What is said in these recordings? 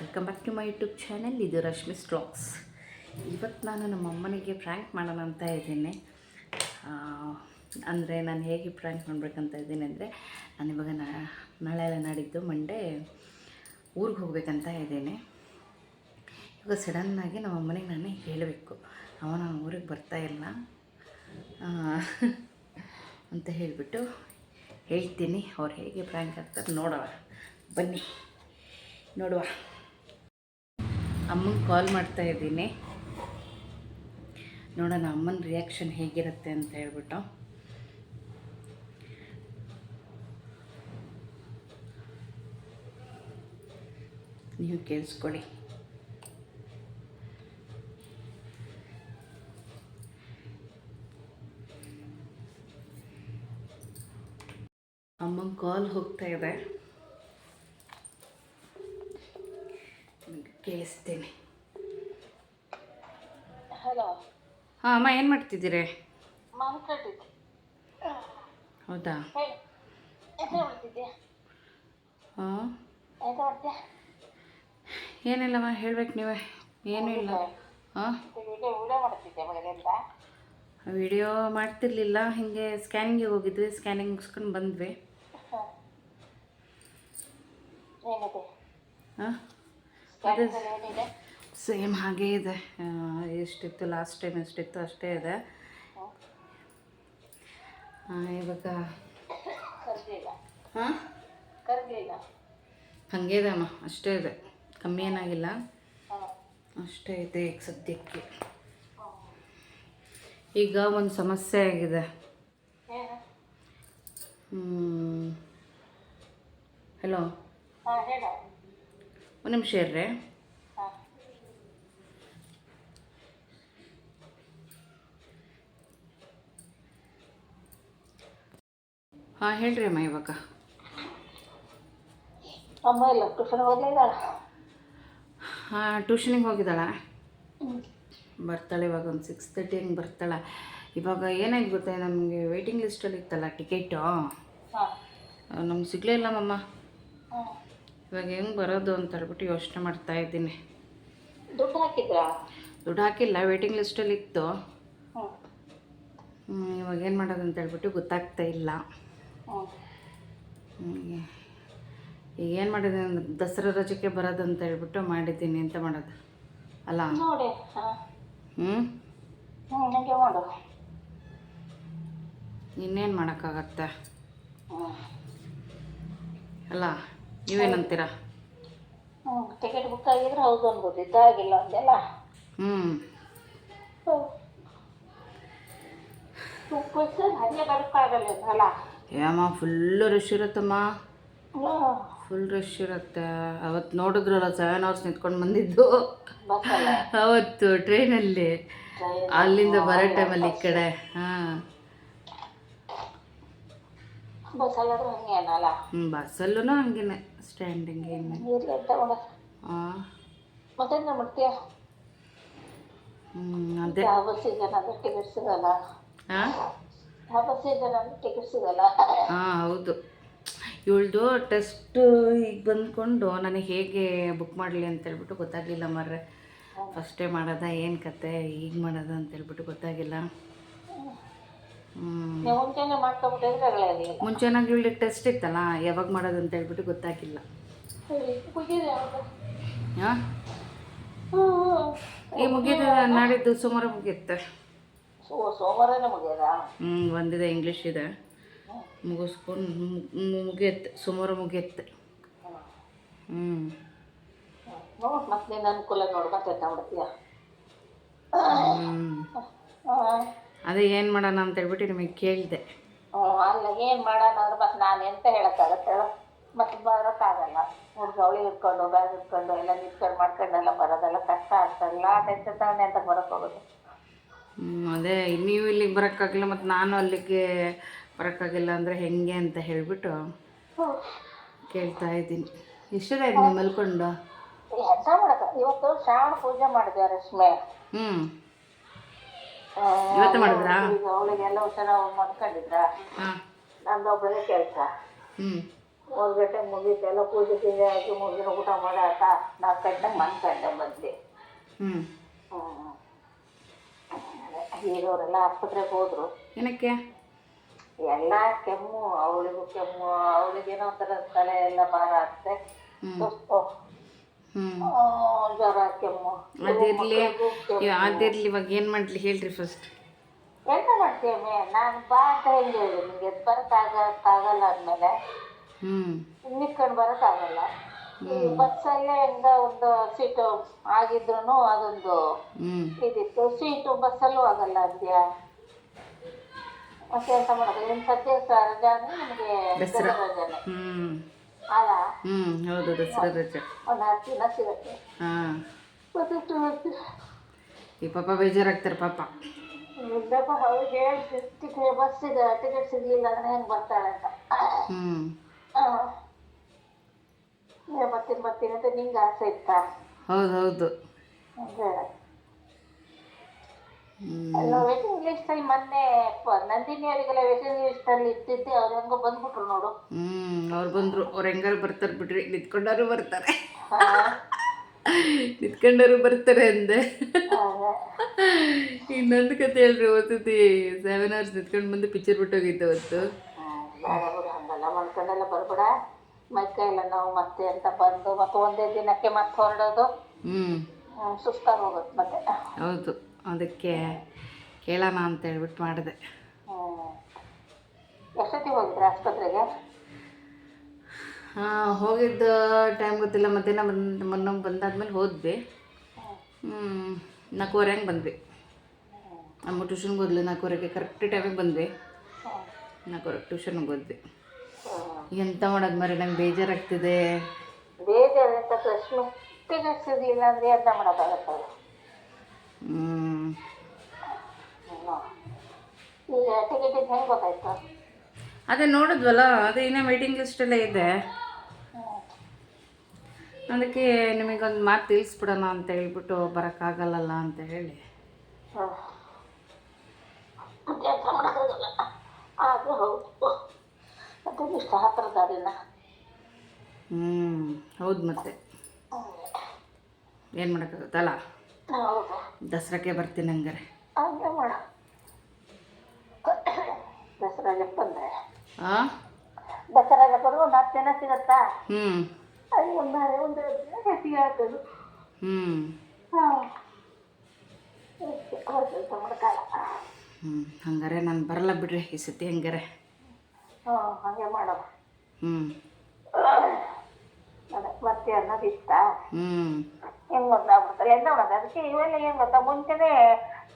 Welcome back to my YouTube channel. ಇದು Rashmi's vlogs. ಇವತ್ತು ನಾನು ನಮ್ಮ ಅಮ್ಮನಿಗೆ ಪ್ರ್ಯಾಂಕ್ ಮಾಡೋಣ ಅಂತ ಇದ್ದೀನಿ. ಅಂದರೆ ನಾನು ಹೇಗೆ ಪ್ರ್ಯಾಂಕ್ ಮಾಡಬೇಕಂತ ಇದ್ದೀನಿ ಅಂದರೆ, ನಾನಿವಾಗ ನಾಳೆ ನಾಡಿದ್ದು ಮಂಡೇ ಊರಿಗೆ ಹೋಗ್ಬೇಕಂತ ಇದ್ದೀನಿ. ಇವಾಗ ಸಡನ್ನಾಗಿ ನಮ್ಮ ಅಮ್ಮನಿಗೆ ನಾನು ಹೇಳಬೇಕು, ನಾನು ಊರಿಗೆ ಬರ್ತಾಯಿಲ್ಲ ಅಂತ ಹೇಳಿಬಿಟ್ಟು ಹೇಳ್ತೀನಿ. ಅವ್ರು ಹೇಗೆ ಪ್ರ್ಯಾಂಕ್ ಆಗ್ತಾರೆ ನೋಡುವ, ಬನ್ನಿ ನೋಡುವ. ಅಮ್ಮಂಗೆ ಕಾಲ್ ಮಾಡ್ತಾ ಇದ್ದೀನಿ, ನೋಡೋಣ ಅಮ್ಮನ ರಿಯಾಕ್ಷನ್ ಹೇಗಿರುತ್ತೆ ಅಂತ ಹೇಳ್ಬಿಟ್ಟು. ನೀವು ಕೇಳಿಸ್ಕೊಳ್ಳಿ. ಅಮ್ಮಂಗೆ ಕಾಲ್ ಹೋಗ್ತಾ ಇದೆ, ಕೇಳಿಸ್ತೀನಿ. ಹಲೋ. ಹಾಂ ಅಮ್ಮ, ಏನು ಮಾಡ್ತಿದ್ದೀರಿ? ಮಾತಾಡ್ತಿದ್ದೆ. ಹೌದಾ? ಹಾಂ, ಏನಿಲ್ಲಮ್ಮ, ಹೇಳ್ಬೇಕು ನೀವೇ. ಏನೂ ಇಲ್ಲ. ಹಾಂ, ವಿಡಿಯೋ ಮಾಡ್ತಿರ್ಲಿಲ್ಲ, ಹೀಗೆ ಸ್ಕ್ಯಾನಿಂಗಿಗೆ ಹೋಗಿದ್ವಿ, ಸ್ಕ್ಯಾನಿಂಗ್ ಮುಗಿಸ್ಕೊಂಡು ಬಂದ್ವಿ. ಹಾಂ, ಅದು ಸೇಮ್ ಹಾಗೇ ಇದೆ. ಎಷ್ಟಿತ್ತು ಲಾಸ್ಟ್ ಟೈಮ್, ಎಷ್ಟಿತ್ತು ಅಷ್ಟೇ ಇದೆ. ಇವಾಗ ಹಾಂ ಹಾಗೆ ಇದೆ ಅಮ್ಮ, ಅಷ್ಟೇ ಇದೆ, ಕಮ್ಮಿ ಏನಾಗಿಲ್ಲ, ಅಷ್ಟೇ ಇದೆ ಈಗ ಸದ್ಯಕ್ಕೆ. ಈಗ ಒಂದು ಸಮಸ್ಯೆ ಆಗಿದೆ. ಹಲೋ, ಒಂದು ನಿಮಿಷ ಇರ್ರಿ. ಹಾಂ ಹೇಳ್ರಿ ಅಮ್ಮ. ಇವಾಗ ಅಮ್ಮ ಇಲ್ಲ, ಟ್ಯೂಷನ್ ಹೋಗ್ಲಿದ್ದಾಳ. ಹಾಂ, ಟ್ಯೂಷನಿಗೆ ಹೋಗಿದ್ದಾಳ. ಬರ್ತಾಳೆ ಇವಾಗ, ಒಂದು 6:30 ಹಂಗೆ ಬರ್ತಾಳೆ. ಇವಾಗ ಏನಾಯ್ತು ಗೊತ್ತಾ, ನಮಗೆ ವೆಯ್ಟಿಂಗ್ ಲಿಸ್ಟಲ್ಲಿ ಇತ್ತಲ್ಲ ಟಿಕೆಟು, ನಮ್ಗೆ ಸಿಗಲೇ ಇಲ್ಲ ಮಮ್ಮ. ಇವಾಗ ಹೆಂಗೆ ಬರೋದು ಅಂತ ಹೇಳ್ಬಿಟ್ಟು ಯೋಚನೆ ಮಾಡ್ತಾ ಇದ್ದೀನಿ. ದುಡ್ಡು ಹಾಕಿದ್ರಾ? ದುಡ್ಡು ಹಾಕಿಲ್ಲ, ವೇಟಿಂಗ್ ಲಿಸ್ಟಲ್ಲಿ ಇತ್ತು. ಇವಾಗ ಏನು ಮಾಡೋದು ಅಂತ ಹೇಳ್ಬಿಟ್ಟು ಗೊತ್ತಾಗ್ತಾ ಇಲ್ಲ. ಈಗ ಏನು ಮಾಡಿದ್ದೀನಿ ಅಂದ್ರೆ, ದಸರಾ ರಜಕ್ಕೆ ಬರೋದು ಅಂತ ಹೇಳ್ಬಿಟ್ಟು ಮಾಡಿದ್ದೀನಿ. ಎಂತ ಮಾಡೋದು ಅಲ್ಲ? ನೋಡಿ. ಹಾಗೆ ಮಾಡು. ಇನ್ನೇನು ಮಾಡೋಕ್ಕಾಗತ್ತೆ ಅಲ್ಲ? ನೀವೇನಂತೀರಾ? ಟಿಕೆಟ್ ಬುಕ್ ಆಗಿದ್ರೆ ಹೌದು ಅನ್ಬೋದು, ಇದ್ದಾಗಿಲ್ಲ ಅಂದೆಲ್ಲ. ಹಾಗೆ ಬರೋಕ್ಕಾಗಲ್ಲ ಅಲ್ಲ? ಏಮ್ಮ ಫುಲ್ಲು ರಶ್ ಇರುತ್ತಮ್ಮ, ಫುಲ್ ರಶ್ ಇರುತ್ತೆ. ಅವತ್ತು ನೋಡಿದ್ರಲ್ಲ 7 hours ನಿಂತ್ಕೊಂಡು ಬಂದಿದ್ದು ಅವತ್ತು ಟ್ರೈನಲ್ಲಿ, ಅಲ್ಲಿಂದ ಬರೋ ಟೈಮಲ್ಲಿ ಈ ಕಡೆ. ಹಾಂ, ಬಸ್ಸಲ್ಲೂ ಹಂಗೇನೆ, ಸ್ಟ್ಯಾಂಡಿಂಗ್ ಏನು. ಹಾಂ, ಅದೇ. ಹಾಂ ಹೌದು. ಇವಳ್ದು ಟೆಸ್ಟ್ ಈಗ ಬಂದ್ಕೊಂಡು ನನಗೆ ಹೇಗೆ ಬುಕ್ ಮಾಡಲಿ ಅಂತೇಳ್ಬಿಟ್ಟು ಗೊತ್ತಾಗಲಿಲ್ಲ ಮರ್ರೆ. ಫಸ್ಟೇ ಮಾಡೋದ ಏನು ಕತೆ, ಈಗ ಮಾಡೋದ ಅಂತೇಳ್ಬಿಟ್ಟು ಗೊತ್ತಾಗಿಲ್ಲ. ಮುಂಚೆನಾಗ ಇವಳಿಗೆ ಟೆಸ್ಟ್ ಇತ್ತಲ್ಲ, ಯಾವಾಗ ಮಾಡೋದು ಅಂತ ಹೇಳ್ಬಿಟ್ಟು ಗೊತ್ತಾಗಿಲ್ಲ. ಹಾಂ, ಈಗ ಮುಗಿದ ನಾಡಿದ್ದು ಸೋಮವಾರ ಮುಗಿಯುತ್ತೆ. ಸೋಮವಾರನೇ ಮುಗಿಯೋದಾ? ಒಂದಿದೆ ಇಂಗ್ಲೀಷ್ ಇದೆ, ಮುಗಿಸ್ಕೊಂಡು ಮುಗಿಯುತ್ತೆ, ಸೋಮವಾರ ಮುಗಿಯುತ್ತೆ. ಮತ್ತೆ ನಿನ್ನ ಅನುಕೂಲ ನೋಡಿ ಮತ್ತೆ ನೋಡ್ತೀಯ. ಅದೇ ಏನು ಮಾಡೋಣ ಅಂತ ಹೇಳ್ಬಿಟ್ಟು ನಿಮಗೆ ಕೇಳಿದೆ. ಅಲ್ಲ, ಏನು ಮಾಡೋಣ ಅಂದ್ರೆ ಮತ್ತೆ ನಾನು ಎಂತ ಹೇಳೋಕ್ಕಾಗತ್ತೆ, ಮತ್ತೆ ಬರೋಕ್ಕಾಗಲ್ಲ. ಹುಡುಗ ಅವಳಿ ಇಟ್ಕೊಂಡು ಬ್ಯಾಗ್ ಇಟ್ಕೊಂಡು ಎಲ್ಲ ನಿಂತ್ಕೊಂಡು ಮಾಡ್ಕೊಂಡೆಲ್ಲ ಬರೋದೆಲ್ಲ ಕಷ್ಟ ಆಗ್ತಾಯಿಲ್ಲ. ಆ ಟೆನ್ಷನ್ ತಗೊಂಡೆ ಅಂತ ಬರೋಕ್ಕೆ ಹೋಗೋದು. ಅದೇ ನೀವು ಇಲ್ಲಿಗೆ ಬರೋಕ್ಕಾಗಿಲ್ಲ, ಮತ್ತು ನಾನು ಅಲ್ಲಿಗೆ ಬರೋಕ್ಕಾಗಿಲ್ಲ ಅಂದರೆ ಹೆಂಗೆ ಅಂತ ಹೇಳಿಬಿಟ್ಟು ಕೇಳ್ತಾ ಇದ್ದೀನಿ. ಎಷ್ಟೊತ್ತಾಯ್ತು ನೀವು ಮಲ್ಕೊಂಡು? ಎಂತ ಮಾಡೋದು, ಇವತ್ತು ಶ್ರಾವಣ ಪೂಜೆ ಮಾಡಿದೆ ರಶ್ಮೆ. ಇವತ್ತು ಮಾಡಿದ್ರಾ? ಅವಳಿಗೆಲ್ಲ ಹುಷಾರ ಮಾಡ್ಕೊಂಡಿದ್ರ, ನಂದೊಬ್ಬಳಿಗೆ ಕೆಲಸ. ಮೂರು ಗಂಟೆಗೆ ಮುಗೀತು ಎಲ್ಲ ಪೂಜೆ ಗೀಜೆ ಆಗಿ ಮುಗಿನ ಊಟ ಮಾಡಾಕ 4 ಗಂಟೆಗೆ ಗಂಟೆ ಬಂದ್ವಿ. ಹ್ಞೂ ಈಗ ಅವರೆಲ್ಲ ಆಸ್ಪತ್ರೆಗೆ ಹೋದ್ರು. ಏನಕ್ಕೆ? ಎಲ್ಲ ಕೆಮ್ಮು, ಅವಳಿಗೂ ಕೆಮ್ಮು, ಅವಳಿಗೇನೋ ಒಂಥರ ತಲೆ ಎಲ್ಲ ಭಾರ ಆಗ್ತದೆ, ಸುಸ್ತು, ಜ್ವರ, ಕೆಮ್ಮು. ಅದಿರಲಿ ಇವಾಗ ಏನು ಮಾಡಲಿ ಹೇಳ್ರಿ ಫಸ್ಟ್. ಎಂತ ಮಾಡ್ತೀವಿ, ನಾನು ಬಾ ಅಂತ ಹೆಂಗೆ ಹೇಳಿ ನಿಮಗೆ, ಬರೋಕ್ಕಾಗಲ್ಲ ಅಂದಮೇಲೆ ನಿಂತ್ಕೊಂಡು ಬರೋಕ್ಕಾಗಲ್ಲ. ಈ ಬಸ್ಸಲ್ಲೇ ಹೆಂಗ ಒಂದು ಸೀಟು ಆಗಿದ್ರು ಅದೊಂದು ಇದಿತ್ತು, ಸೀಟು ಬಸ್ಸಲ್ಲೂ ಆಗಲ್ಲ ಅಂದ್ಯಾ, ಮತ್ತೆ ಎಂತ ಮಾಡೋದು? ನಿಮ್ಮ ಸದ್ಯ ರಜಾ ಅಂದರೆ ನಿಮಗೆ ದಸರಾ ರಜಾನೆ ಅಲ್ಲ? ಹೌದು, ದಸರಾ ರಜೆ ಒಂದು 10 ದಿನ ಸಿಗುತ್ತೆ. ಮತ್ತೆ ಈ ಪಾಪ ಬೇಜಾರಾಗ್ತಾರೆ ಪಾಪ. ಇಲ್ಲಪ್ಪ, ಅವ್ರಿಗೆ ಬಸ್ಸಿಗೆ ಟಿಕೆಟ್ ಸಿಗಲಿಲ್ಲ ಅಂದರೆ ಹೆಂಗೆ ಬರ್ತಾಳೆ ಅಂತ. ಬರ್ತೀನಿ ಅಂತ ನಿಂಗೆ ಆಸೆ ಇತ್ತಾ? ಹೌದು. ಅಲ್ಲ, ವೇಟಿಂಗ್ ಲಿಸ್ಟಲ್ಲಿ ಮೊನ್ನೆ ನಂದಿನಿ ಅವರಿಗೆಲ್ಲ ವೇಟಿಂಗ್ ಲಿಸ್ಟಲ್ಲಿ ಇರ್ತಿದ್ದೆ, ಅವ್ರು ಹೆಂಗೋ ಬಂದ್ಬಿಟ್ರು ನೋಡು. ಅವ್ರು ಬಂದರು, ಅವ್ರು ಹೆಂಗಾರು ಬರ್ತಾರೆ ಬಿಡ್ರಿ, ನಿಂತ್ಕೊಂಡಾರು ಬರ್ತಾರೆ. ನಿಂತ್ಕೊಂಡಾರು ಬರ್ತಾರೆ ಅಂದೆ. ಇನ್ನೊಂದು ಕತೆ ಹೇಳ್ರಿ, ಓದ್ತಿ 7 hours ನಿಂತ್ಕೊಂಡು ಬಂದು ಪಿಕ್ಚರ್ ಬಿಟ್ಟೋಗಿದ್ದೆ ಅವತ್ತು. ಹಂಗೆಲ್ಲ ಮಾಡ್ಕೊಂಡೆಲ್ಲ ಬರ್ಬೇಡ, ಮೈಕೈ ಎಲ್ಲ ನಾವು ಮತ್ತೆ ಅಂತ ಬಂದು ಮತ್ತೆ ಒಂದೇ ದಿನಕ್ಕೆ ಮತ್ತೆ ಹೊರಡೋದು, ಸುಸ್ತಾಗಿ ಹೋಗುತ್ತೆ ಮತ್ತೆ. ಹೌದು, ಅದಕ್ಕೆ ಕೇಳೋಣ ಅಂತ ಹೇಳ್ಬಿಟ್ಟು ಮಾಡಿದೆ. ಎಷ್ಟೊತ್ತಿಗೆ ಹೋಗಿದ್ರೆ ಆಸ್ಪತ್ರೆಗೆ? ಹೋಗಿದ್ದ ಟೈಮ್ ಗೊತ್ತಿಲ್ಲ, ಮಧ್ಯಾಹ್ನ ಮೊನ್ನೆ ಬಂದಾದ್ಮೇಲೆ ಹೋದ್ವಿ. 4:15 ಹಂಗೆ ಬಂದ್ವಿ. ಅಮ್ಮ ಟ್ಯೂಷನ್ಗೆ ಹೋದ್ಲು, 4:15ಗೆ ಕರೆಕ್ಟ್ ಟೈಮಿಗೆ ಬಂದ್ವಿ. 4:15 ಟ್ಯೂಷನ್ಗೆ ಹೋದ್ವಿ. ಎಂತ ಮಾಡೋದು ಮರಿ, ನಂಗೆ ಬೇಜಾರಾಗ್ತಿದೆ. ಬೇಜಾರಂತ ಪ್ರಶ್ನೆ, ಟಿಕೆಟ್ ಸಿಗಲಿಲ್ಲ ಅಂದರೆ ಎಂತ ಮಾಡೋಕ್ಕಾಗತ್ತಲ್ಲ. ಈಗ ಟಿಕೆಟ್ ಹೆಂಗೆ ಗೊತ್ತಾಯ್ತು? ಅದೇ ನೋಡಿದ್ವಲ್ಲ, ಅದೇ ಇನ್ನೂ ವೇಟಿಂಗ್ ಲಿಸ್ಟಲ್ಲೇ ಇದೆ. ಅದಕ್ಕೆ ನಿಮಗೊಂದು ಮಾತು ತಿಳಿಸ್ಬಿಡೋಣ ಅಂತ ಹೇಳ್ಬಿಟ್ಟು, ಬರೋಕ್ಕಾಗಲ್ಲ ಅಂತ ಹೇಳಿ. ಎಂತ ಮಾಡೋಕ್ಕಾಗಲ್ಲ, ಆದರೂ ಹೌದು, ಅದು ಇಷ್ಟ ಹತ್ತಿರದಾರಿನ. ಹೌದು, ಮತ್ತೆ ಏನು ಮಾಡೋಕ್ಕಾಗುತ್ತಲ್ಲ. ಹೌದು, ದಸರಾಕ್ಕೆ ಬರ್ತೀನಿ ಹಂಗಾರೆ. ಹಂಗೆ ಮಾಡ, ದಸರಾಗೆ ಬಂದರೆ ದಸರಾಗೆ ಬರುವ 4 ದಿನ ಸಿಗತ್ತಾ? ಅದು ಒಂದು ಹೆಚ್ಚಿಗೆ ಆಗ್ತದೆ. ಹಂಗಾರೆ ನಾನು ಬರಲ್ಲ ಬಿಡ್ರಿ ಈ ಸತಿ ಹಂಗಾರೆ. ಹಾಗೆ ಮಾಡೋಣ. ಅದೇ ಮತ್ತೆ ಅನ್ನೋದು ಇಷ್ಟ. ಹೆಂಗೆ ಗೊತ್ತಾಗ್ಬಿಡ್ತಾರೆ, ಎಂತ ಮಾಡೋದು? ಅದಕ್ಕೆ ಇವೆಲ್ಲ ಏನು ಗೊತ್ತಾ, ಮುಂಚೆನೇ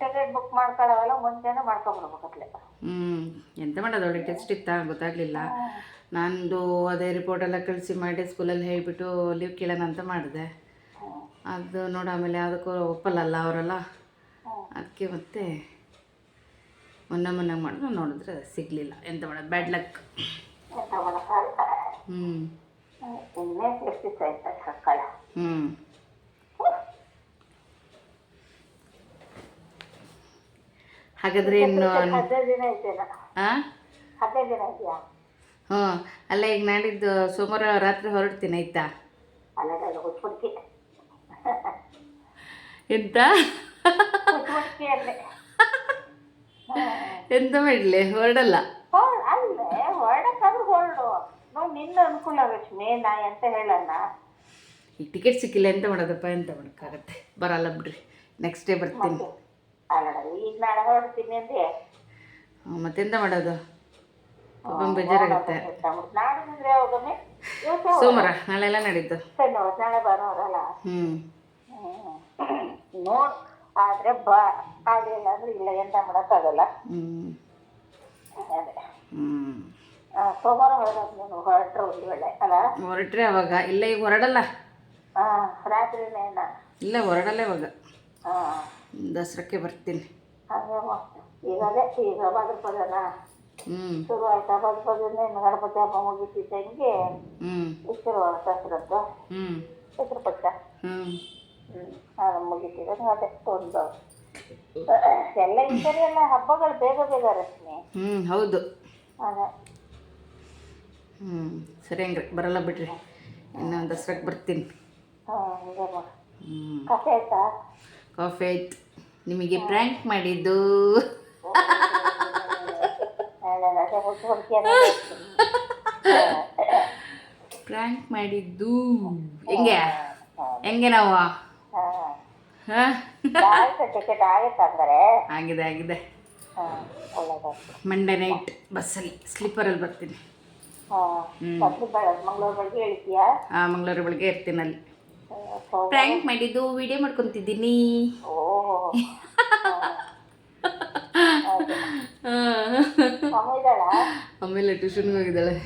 ಟಿಕೆಟ್ ಬುಕ್ ಮಾಡ್ಕೊಳ್ಳೋವೆಲ್ಲ ಮುಂಚೆನೇ ಮಾಡ್ಕೊಂಬಿಡ್ಬೇಕತ್ಲೆ. ಎಂತ ಮಾಡೋದು, ಅವಳಿಗೆ ಟೆಸ್ಟ್ ಇತ್ತಾ ಗೊತ್ತಾಗಲಿಲ್ಲ. ನಂದು ಅದೇ ರಿಪೋರ್ಟೆಲ್ಲ ಕಳಿಸಿ ಮಾಡಿ ಸ್ಕೂಲಲ್ಲಿ ಹೇಳಿಬಿಟ್ಟು ಲೀವ್ ಕೇಳೋಣ ಅಂತ ಮಾಡಿದೆ. ಅದು ನೋಡಿ ಆಮೇಲೆ ಅದಕ್ಕೂ ಒಪ್ಪಲ್ಲ ಅವರೆಲ್ಲ. ಅದಕ್ಕೆ ಮತ್ತೆ ಮೊನ್ನೆ ಮಾಡಿದ್ರು, ನೋಡಿದ್ರೆ ಸಿಗಲಿಲ್ಲ. ಎಂತ ಮಾಡೋದು, ಬ್ಯಾಡ್ ಲಕ್. ಎಂತ ಮಾಡೋಕ್ಕಾಗಲ್ಲ. ಇನ್ನೇ ಎಷ್ಟು ದಿವಸ ಆಯ್ತು ಸಕ್ಕಳ. ಹಾಗಾದರೆ ಇನ್ನು 15 ದಿನ ಐತೇನ? 15 ದಿನ ಇದೆಯಾ? ಅಲ್ಲ, ಈಗ ನಾಡಿದ್ದು ಸೋಮವಾರ ರಾತ್ರಿ ಹೊರಡ್ತೀನಿ, ಆಯ್ತಾ? ಅಲ್ಲ ಹುಚ್ಚುಡ್ಕಿ. ಎಂತ ಹುಚ್ಚುಡ್ಕಿ ಅಲ್ಲೇ ಎಂತ ಮಾಡಲಿ, ಹೊರಡಲ್ಲ. ಅಲ್ಲೇ ಹೊರಡಕ್ಕಾದ್ರೂ ಹೊರಡು. ನೋಡಿ, ನಿನ್ನ ಅನುಕೂಲ ರಶ್ಮಿ, ನಾ ಎಂತ ಹೇಳಣ್ಣ. ಈಗ ಟಿಕೆಟ್ ಸಿಕ್ಕಿಲ್ಲ, ಎಂತ ಮಾಡೋದಪ್ಪ, ಎಂತ ಮಾಡೋಕ್ಕಾಗತ್ತೆ. ಬರಲ್ಲ ಬಿಡ್ರಿ, ನೆಕ್ಸ್ಟ್ ಡೇ ಬರ್ತೀನಿ. ಅಲ್ಲ, ಈಗ ನಾಳೆ ಹೊರಡ್ತೀನಿ ಅಂದೆ, ಮತ್ತೆಂತ ಮಾಡೋದು, ಪಾಪ ಬೇಜಾರಾಗುತ್ತೆ. ನಾಡಿದ್ರೆ ಯಾವಾಗಮ್ಮೆ? ಸೋಮವಾರ, ನಾಳೆಲ್ಲ ನಾಡಿದ್ದು ಶನಿವಾರ, ನಾಳೆ ಭಾನುವಾರ ಅಲ್ಲ. ನೋಡ್, ಆದ್ರೆ ಬಾ, ಆಗಲಿಲ್ಲ ಅಂದ್ರೆ ಇಲ್ಲ, ಎಂತ ಮಾಡೋಕ್ಕಾಗಲ್ಲ. ಅದೇ ಸೋಮವಾರ ಹೊರಡೋದು ನೀನು, ಹೊರಟ್ರೆ ಒಂದು ವೇಳೆ ಅಲ್ಲ? ಹೊರಟ್ರೆ ಅವಾಗ, ಇಲ್ಲ ಈಗ ಹೊರಡಲ್ಲ. ರಾತ್ರಿನೇನ? ಇಲ್ಲ, ಹೊರಡಲ್ಲ ಇವಾಗ. ದಸರಾಕ್ಕೆ ಬರ್ತೀನಿ. ಹಾಗೆ ಈಗ ಅದೇ, ಈಗ ಭಾದ್ರಪದನ ಶುರು ಆಯ್ತಾ? ಭಾದ್ರಪದನೇ ಗಣಪತಿ ಹಬ್ಬ ಮುಗಿತಿದ್ದಂಗೆ ಶುರುವಾರ ದಸರದ್ದು ಪಿತೃಪಕ್ಷ ಮುಗಿತಿದ್ದಂಗೆ ಅದೇ ಒಂದು ಎಲ್ಲ ಈ ಸರಿ ಎಲ್ಲ ಹಬ್ಬಗಳು ಬೇಗ ಬೇಗ ರಶ್ಮಿ. ಹೌದು. ಅದೇ ಹ್ಞೂ ಸರಿ ಹಂಗ್ರಿ ಬರಲ್ಲ ಬಿಡ್ರಿ, ಇನ್ನು ದಸರಾಗೆ ಬರ್ತೀನಿ. ಹಂಗೆ ಮಾಡು. ಹ್ಞೂ ಕಾಫಿ ಆಯ್ತಾ? ಕಾಫಿ ಆಯ್ತು. ನಿಮಗೆ ಪ್ರ್ಯಾಂಕ್ ಮಾಡಿದ್ದು ಅದೇ ಹುಡ್ಕಿ ಪ್ರ್ಯಾಂಕ್ ಮಾಡಿದ್ದು ಹೆಂಗೆ ಹೆಂಗೆ ನಾವು ಹಾಂ ಆಯ್ತು, ಟಿಕೆಟ್ ಆಯ್ತು ಹಂಗಾರೆ. ಆಗಿದೆ ಆಗಿದೆ. ಒಳ್ಳೆದಾಯ್ತು. ಮಂಡೇ ನೈಟ್ ಬಸ್ಸಲ್ಲಿ ಸ್ಲೀಪರಲ್ಲಿ ಬರ್ತೀನಿ. ಮಂಗಳೂರು ಬೆಳಗ್ಗೆ ಹೇಳ್ತೀಯಾ? ಹಾಂ ಮಂಗಳೂರು ಬೆಳಗ್ಗೆ ಇರ್ತೀನಿ ಅಲ್ಲಿ. ಪ್ರ್ಯಾಂಕ್ ಮಾಡಿದ್ದು ವಿಡಿಯೋ ಮಾಡ್ಕೊತಿದ್ದೀನಿ. ಆಮೇಲೆ ಟ್ಯೂಷನ್ಗೆ ಹೋಗಿದ್ದಾಳೆ.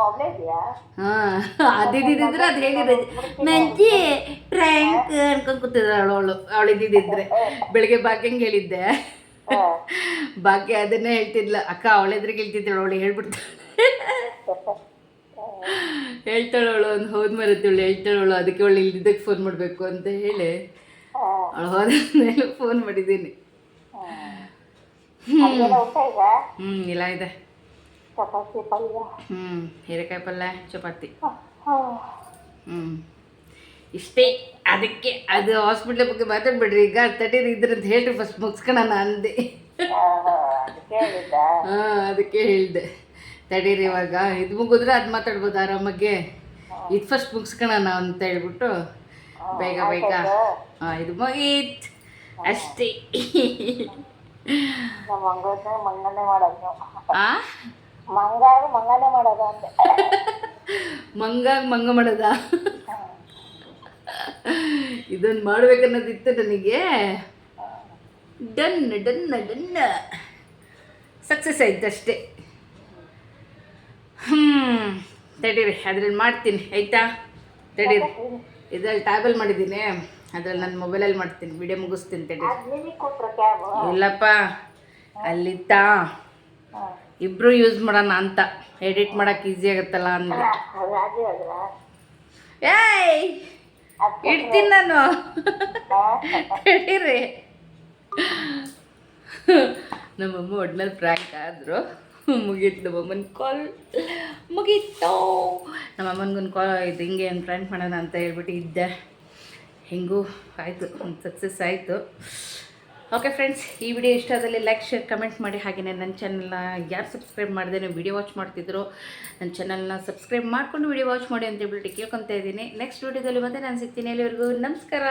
ಒಬ್ಬಳೇ ಇದೆಯಾ? ಹಾಂ ಅದಿದ್ದಿದ್ರೆ ಅದು ಹೇಳಿರೋದು ಮಂಜಿ ಪ್ರ್ಯಾಂಕ್ ಅನ್ಕೊಂಡು ಕೂತಿದ್ದಾಳು ಅವಳು ಇದ್ದಿದ್ದಿದ್ರೆ. ಬೆಳಿಗ್ಗೆ ಭಾಗ್ಯಂಗೆ ಹೇಳಿದ್ದೆ, ಭಾಗ್ಯ ಅದನ್ನೇ ಹೇಳ್ತಿದ್ಲ. ಅಕ್ಕ ಅವಳೆದ್ರಿಗೆ ಹೇಳ್ತಿದ್ದಾಳು, ಅವಳು ಹೇಳ್ಬಿಡ್ತಾಳೆ ಹೇಳ್ತಾಳವಳು ಒಂದು ಹೌದು ಮರತ್ತವಳು ಹೇಳ್ತಾಳವಳು. ಅದಕ್ಕೆ ಅವಳು ಇಲ್ದಿದ್ದಕ್ಕೆ ಫೋನ್ ಮಾಡಬೇಕು ಅಂತ ಹೇಳಿ ಅವಳು ಹೋದ್ಮೇಲೆ ಫೋನ್ ಮಾಡಿದ್ದೀನಿ. ಇಲ್ಲ ಇದೆ. ಚಪಾತಿ ಪಲ್ಯ. ಹೀರೆಕಾಯಿ ಪಲ್ಯ ಚಪಾತಿ. ಇಷ್ಟೇ. ಅದಕ್ಕೆ ಅದು ಹಾಸ್ಪಿಟ್ಲ್ ಬಗ್ಗೆ ಮಾತಾಡ್ಬಿಡ್ರಿ ಈಗ, ತಡೀರಿ ಇದ್ರಂತ ಹೇಳ್ರಿ ಫಸ್ಟ್ ಮುಗಿಸ್ಕೊಳಣ ಅಂದೆ. ಅದಕ್ಕೆ ಹೇಳಿದೆ ತಡೀರಿ ಇವಾಗ ಇದು ಮುಗಿದ್ರೆ ಅದು ಮಾತಾಡ್ಬೋದು ಆರಾಮಾಗೆ, ಇದು ಫಸ್ಟ್ ಮುಗಿಸ್ಕೊಳಣ ಅಂತ ಹೇಳ್ಬಿಟ್ಟು ಬೇಗ ಬೇಗ ಇದು ಮುಗೀತ್ ಅಷ್ಟೇ. ಮಂಗನೇ ಮಾಡೋದು ಅಂದೆ. ಮಂಗ ಮಾಡೋದ? ಇದೊಂದು ಮಾಡ್ಬೇಕನ್ನೋದಿತ್ತು ನನಗೆ. ಡನ್ ಡನ್ ಡನ್ ಸಕ್ಸಸ್ ಆಯ್ತು ಅಷ್ಟೇ. ತಡೀರಿ ಅದ್ರಲ್ಲಿ ಮಾಡ್ತೀನಿ ಆಯಿತಾ? ತಡೀರಿ ಇದ್ರಲ್ಲಿ ಟ್ಯಾಬಲ್ ಮಾಡಿದ್ದೀನಿ, ಅದ್ರಲ್ಲಿ ನನ್ನ ಮೊಬೈಲಲ್ಲಿ ಮಾಡ್ತೀನಿ, ವಿಡಿಯೋ ಮುಗಿಸ್ತೀನಿ. ತಡೀರಿ. ಇಲ್ಲಪ್ಪ ಅಲ್ಲಿತ್ತಾ ಇಬ್ಬರು ಯೂಸ್ ಮಾಡೋಣ ಅಂತ, ಎಡಿಟ್ ಮಾಡೋಕೆ ಈಸಿ ಆಗುತ್ತಲ್ಲ ಅಂದೆ. ಏಯ್ ಇಡ್ತೀನಿ ನಾನು. ತಡೀರಿ. ನಮ್ಮಮ್ಮ ಒಡ್ನಲ್ಲಿ ಪ್ರ್ಯಾಂಕ್ ಆದರು, ಮುಗೀತು. ನಮ್ಮಮ್ಮನ ಕಾಲ್ ಮುಗೀತು. ನಮ್ಮಮ್ಮನಿಗೊಂದು ಕಾಲ್ ಇದು ಹಿಂಗೆ ಒಂದು ಪ್ರ್ಯಾಂಕ್ ಮಾಡೋಣ ಅಂತ ಹೇಳ್ಬಿಟ್ಟು ಇದ್ದೆ. ಹೆಂಗೂ ಆಯಿತು, ಒಂದು ಸಕ್ಸಸ್ ಆಯಿತು. ಓಕೆ ಫ್ರೆಂಡ್ಸ್, ಈ ವಿಡಿಯೋ ಇಷ್ಟ ಆದಲ್ಲಿ ಲೈಕ್ ಶೇರ್ ಕಮೆಂಟ್ ಮಾಡಿ. ಹಾಗೆಯೇ ನನ್ನ ಚಾನಲ್ನ ಯಾರು ಸಬ್ಸ್ಕ್ರೈಬ್ ಮಾಡಿದೆ ನೀವು ವಿಡಿಯೋ ವಾಚ್ ಮಾಡ್ತಿದ್ರು, ನನ್ನ ಚಾನಲ್ನ ಸಬ್ಸ್ಕ್ರೈಬ್ ಮಾಡಿಕೊಂಡು ವಿಡಿಯೋ ವಾಚ್ ಮಾಡಿ ಅಂತ ಹೇಳ್ಬಿಟ್ಟು ಕೇಳ್ಕೊತಾ ಇದ್ದೀನಿ. ನೆಕ್ಸ್ಟ್ ವಿಡಿಯೋದಲ್ಲಿ ಮತ್ತೆ ನಾನು ಸಿಗ್ತೀನಿ. ಎಲ್ಲಿವರೆಗೂ ನಮಸ್ಕಾರ.